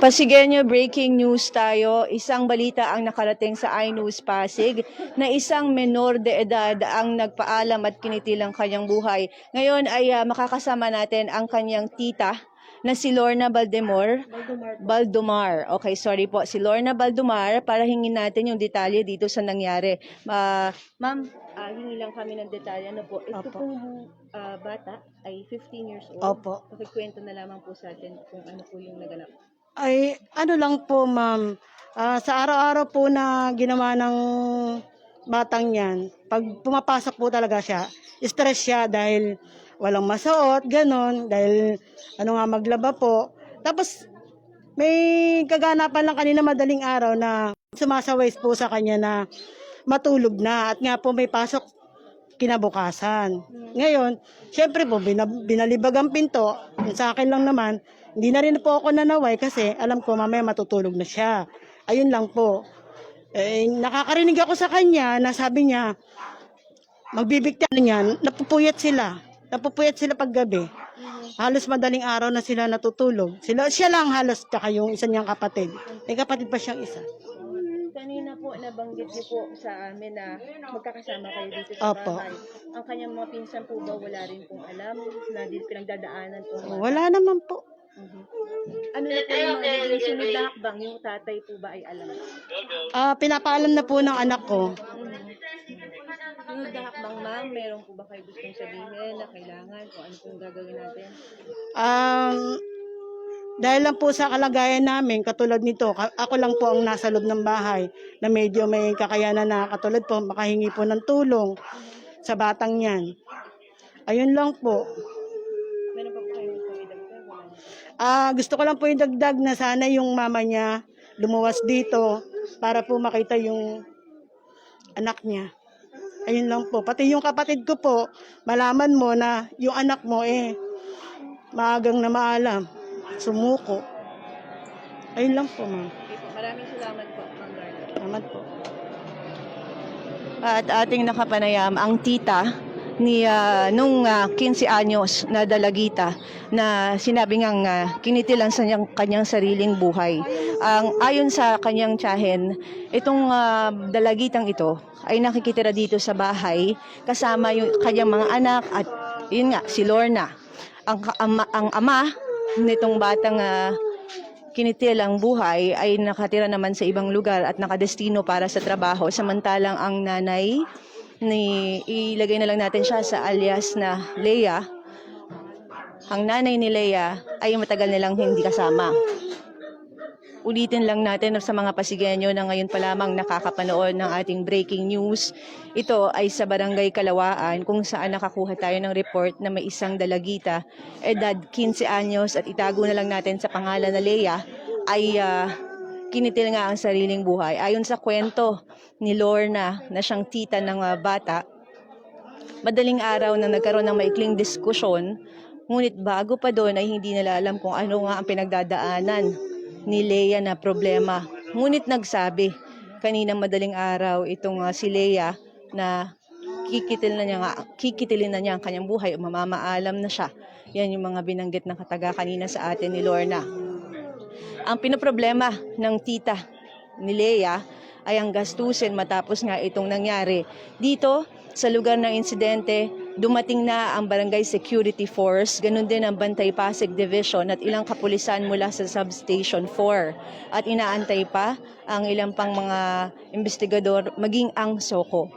Pasigenyo, breaking news tayo. Isang balita ang nakarating sa iNews Pasig na isang menor de edad ang nagpaalam at kinitil ang kanyang buhay. Ngayon ay makakasama natin ang kanyang tita na si Lorna Baldomar. Okay, sorry po. Si Lorna Baldomar para hingin natin yung detalye dito sa nangyari. Ma'am, hingi lang kami ng detalye. Ano po? Ito Opo. pong bata ay 15 years old. Opo. Pakikwento na lamang po sa atin kung ano po yung naganap. Ay, ano lang po, ma'am. Sa araw-araw po na ginawa ng batang yan, pag pumapasok po talaga siya, stress siya dahil walang masuot, ganon, dahil maglaba po. Tapos, may kaganapan lang kanina madaling araw na sumasaway po sa kanya na matulog na at nga po may pasok kinabukasan. Ngayon, syempre po, binalibag ang pinto. Sa akin lang naman, hindi na rin po ako nanaway kasi alam ko mamaya matutulog na siya. Ayun lang po. Nakakarinig ako sa kanya na sabi niya, magbibigti niya, napupuyat sila. Napupuyat sila paggabi. Halos madaling araw na sila natutulog. Siya lang halos tsaka yung isa niyang kapatid. May kapatid pa siyang isa. Kanina po, nabanggit niyo po sa amin na magkakasama kayo dito sa Opo. bahay. Ang kanyang mga pinsan po ba wala rin pong alam na pinagdadaanan po? Wala naman po. Ano na po yung mga naging sunod na hakbang? Yung tatay po ba ay alam? Pinapaalam na po ng anak ko. Sunod na hakbang, ma'am, meron po ba kayo gustong sabihin na kailangan kung ano pong gagawin natin? Dahil lang po sa kalagayan namin, katulad nito, ako lang po ang nasa loob ng bahay na medyo may kakayanan na katulad po, makahingi po ng tulong sa batang yan. Ayun lang po. Meron pa po kayo gustong idagdag? Gusto ko lang po yung dagdag na sana yung mama niya lumuwas dito para po makita yung anak niya. Ayun lang po. Pati yung kapatid ko po, malaman mo na yung anak mo maagang na maalam. Sumuko. Ayun lang po, ma'am. Okay po. Maraming salamat po, Ma'am Darla. Salamat po. At ating nakapanayam ang tita ni nung 15 anyos na dalagita na sinabi ngang kinitilan sa kanyang sariling buhay. Ayon sa kanyang tiyahin, itong dalagitang ito ay nakikitira dito sa bahay kasama yung kanyang mga anak at yun nga si Lorna. Ang ama nitong batang kinitil ang buhay ay nakatira naman sa ibang lugar at nakadestino para sa trabaho, samantalang ang nanay ilagay na lang natin siya sa alias na Leia. Ang nanay ni Leia ay matagal nilang hindi kasama. Ulitin lang natin sa mga Pasigenyo na ngayon pa lamang nakakapanood ng ating breaking news. Ito ay sa Barangay Kalawaan kung saan nakakuha tayo ng report na may isang dalagita, edad 15 anyos at itago na lang natin sa pangalan na Leia, ay kinitil nga ang sariling buhay. Ayon sa kwento ni Lorna na siyang tita ng bata, madaling araw na nagkaroon ng maikling diskusyon, ngunit bago pa doon ay hindi nila alam kung ano nga ang pinagdadaanan ni Leia na problema. Ngunit nagsabi kaninang madaling araw itong si Leia na kikitilin na niya ang kanyang buhay o mamamaalam na siya. Yan yung mga binanggit na kataga kanina sa atin ni Lorna. Ang pinoproblema ng tita ni Leia ay ang gastusin matapos nga itong nangyari. Dito, sa lugar ng insidente, dumating na ang Barangay Security Force, ganun din ang Bantay Pasig Division at ilang kapulisan mula sa Substation 4. At inaantay pa ang ilang pang mga investigador, maging ang SOCO.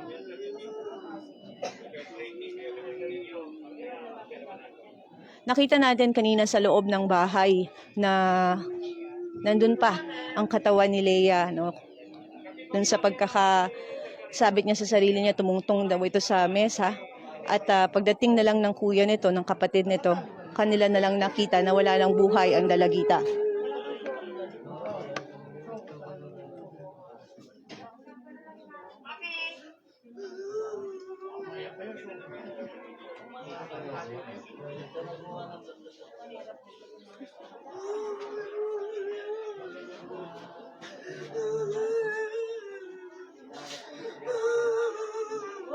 Nakita natin kanina sa loob ng bahay na nandun pa ang katawan ni Leia, no? Dun sa sabit niya sa sarili niya, tumungtong daw ito sa mesa. At pagdating na lang ng kuya nito, ng kapatid nito, kanila na lang nakita na wala lang buhay ang dalagita.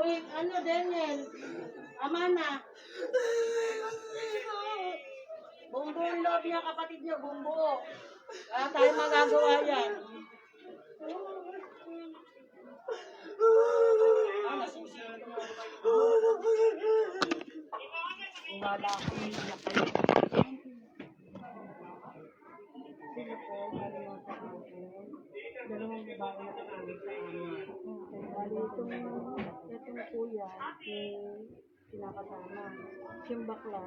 Uy, Daniel? Amana? Bumbuo ang loob niya, kapatid niya, bumbuo. Wala tayong magagawa yan. Wala akong nila kayo. Sino po, dalawa sa akin. Dalawang babae na kasama sa amin. Bali, itong kuya, kinakasama. Siyang bakla,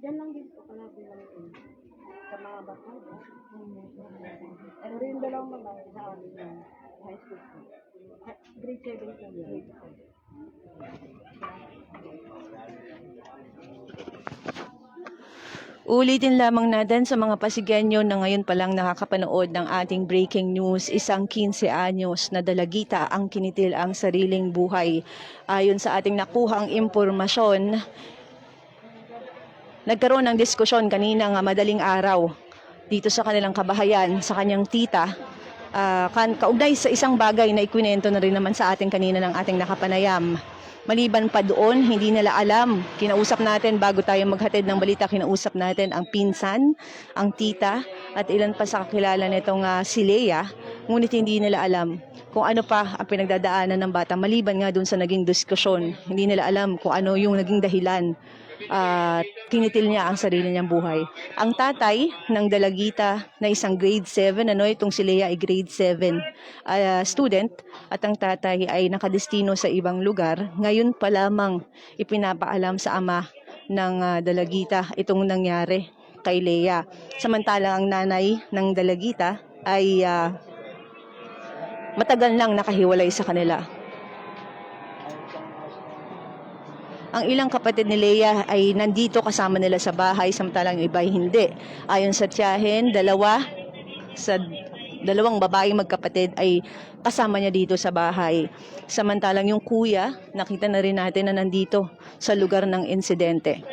dyan lang din po, kalapin lang din. Sa mga bakla. Pero yung dalawang babae sa amin yan, high school po. Grade 7 po, grade 7. Ulitin lamang natin sa mga Pasigueño na ngayon pa lang nakakapanood ng ating breaking news, isang 15 anyos na dalagita ang kinitil ang sariling buhay. Ayon sa ating nakuhang impormasyon, nagkaroon ng diskusyon kanina nga madaling araw dito sa kanilang kabahayan, sa kanyang tita, kaugnay sa isang bagay na ikwinento na rin naman sa ating kanina ng ating nakapanayam. Maliban pa doon, hindi nila alam. Kinausap natin bago tayo maghatid ng balita, kinausap natin ang pinsan, ang tita, at ilan pa sa kakilala nitong si Leia. Ngunit hindi nila alam kung ano pa ang pinagdadaanan ng bata. Maliban nga doon sa naging diskusyon, hindi nila alam kung ano yung naging dahilan. Kinitil niya ang sarili niyang buhay. Ang tatay ng dalagita na isang grade 7, itong si Leia ay grade 7 student, at ang tatay ay nakadestino sa ibang lugar. Ngayon pa lamang ipinapaalam sa ama ng dalagita itong nangyari kay Leia. Samantalang ang nanay ng dalagita ay matagal nang nakahiwalay sa kanila. Ang ilang kapatid ni Leia ay nandito kasama nila sa bahay, samantalang iba ay hindi. Ayon sa tiyahin, dalawang babaeng magkapatid ay kasama niya dito sa bahay. Samantalang yung kuya, nakita na rin natin na nandito sa lugar ng insidente.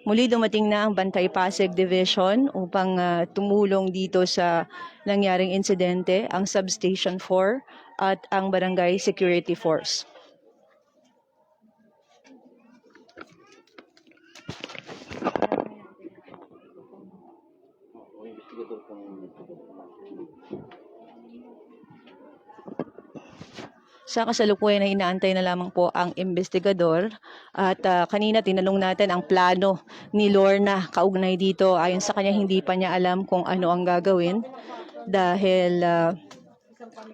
Muli dumating na ang Bantay Pasig Division upang tumulong dito sa nangyaring insidente, ang Substation 4 at ang Barangay Security Force. Sa kasalukuyan na inaantay na lamang po ang investigador, at kanina tinanong natin ang plano ni Lorna kaugnay dito. Ayon sa kanya, hindi pa niya alam kung ano ang gagawin dahil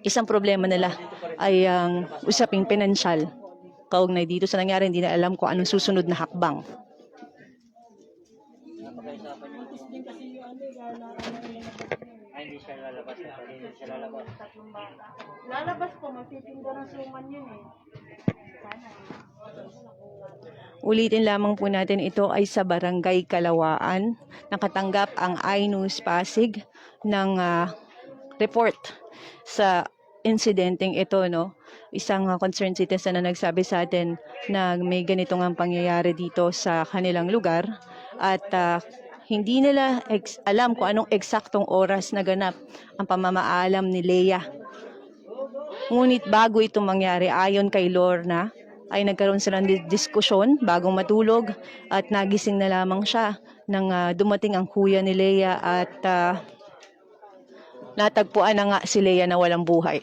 isang problema nila ay ang usaping pinansyal. Kaugnay dito sa nangyari, hindi na alam kung anong susunod na hakbang. Hindi siya lalabas. Hindi siya lalabas. Lalabas po, magtitinda ng suman yun eh. Ulitin lamang po natin, ito ay sa Barangay Kalawaan. Nakatanggap ang iNews Pasig ng report sa insidenteng ito, Isang concerned citizen na nagsabi sa atin na may ganito nga pangyayari dito sa kanilang lugar, at hindi nila alam kung anong eksaktong oras naganap ang pamamaalam ni Leia. Ngunit bago ito mangyari, ayon kay Lorna, ay nagkaroon sila ng diskusyon bagong matulog, at nagising na lamang siya nang dumating ang kuya ni Leia, at natagpuan na nga si Leia na walang buhay.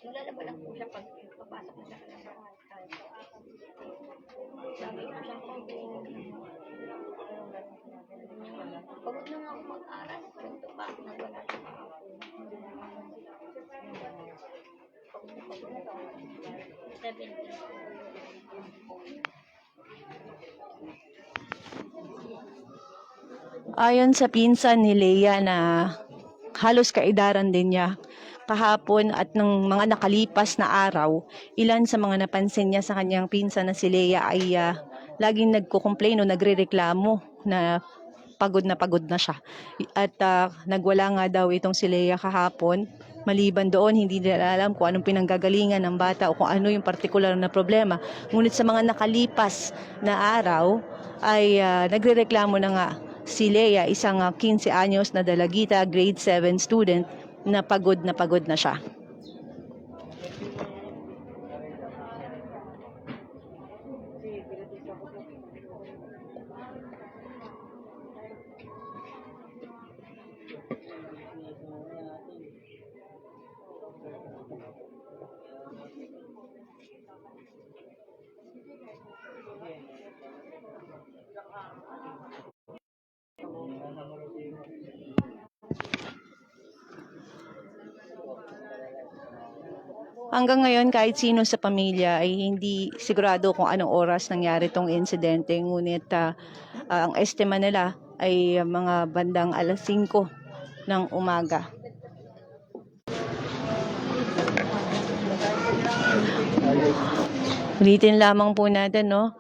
Naglalaba lang po siya pag papasok na siya sa bahay. Sabi ko siya po, pagod na nga ako mag-aral. Ganito ba? Nagwala siya pa ako. Pagod na to. 17. Ayon sa pinsan ni Leia na halos kaedaran din niya, kahapon at ng mga nakalipas na araw, ilan sa mga napansin niya sa kanyang pinsan na si Lea ay laging nagko-complain o nagrereklamo na pagod na siya. At nagwala nga daw itong si Lea kahapon. Maliban doon, hindi nila alam kung anong pinanggagalingan ng bata o kung ano yung particular na problema. Ngunit sa mga nakalipas na araw ay nagrereklamo na nga si Lea, isang 15 anyos na dalagita, grade 7 student, na pagod na siya. Hanggang ngayon, kahit sino sa pamilya ay hindi sigurado kung anong oras nangyari itong insidente. Ngunit ang estima nila ay mga bandang alas 5 ng umaga. Ulitin lamang po natin, no?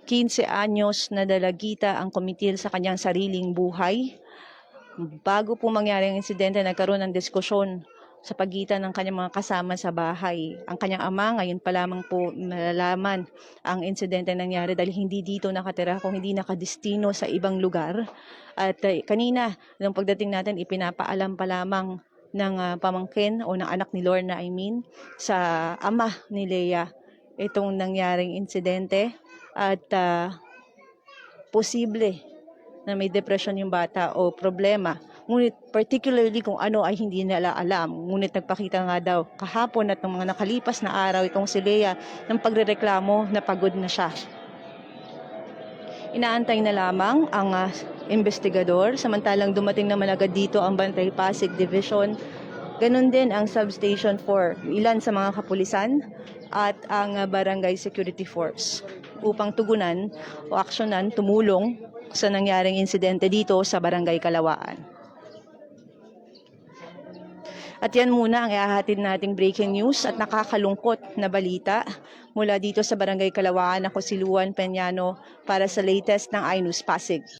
15 anyos na dalagita ang kumitil sa kanyang sariling buhay. Bago po mangyari ang insidente, nagkaroon ng diskusyon sa pagitan ng kanyang mga kasama sa bahay. Ang kanyang ama ngayon pa lamang po nalalaman ang insidente nangyari dahil hindi dito nakatira, kung hindi nakadestino sa ibang lugar. At kanina, nung pagdating natin, ipinapaalam pa lamang ng pamangkin o ng anak ni Lorna, sa ama ni Lea itong nangyaring insidente at posible na may depression yung bata o problema. Ngunit particularly kung ano ay hindi nila alam. Ngunit nagpakita nga daw kahapon at ng mga nakalipas na araw itong si Lea ng pagrereklamo na pagod na siya. Inaantay na lamang ang investigador, samantalang dumating naman agad dito ang Bantay Pasig Division. Ganon din ang Substation 4, ilan sa mga kapulisan at ang Barangay Security Force upang tugunan o aksyonan, tumulong sa nangyaring insidente dito sa Barangay Kalawaan. At yan muna ang ihahatid nating breaking news at nakakalungkot na balita mula dito sa Barangay Kalawaan. Ako si Luan Peñano para sa latest ng iNews Pasig.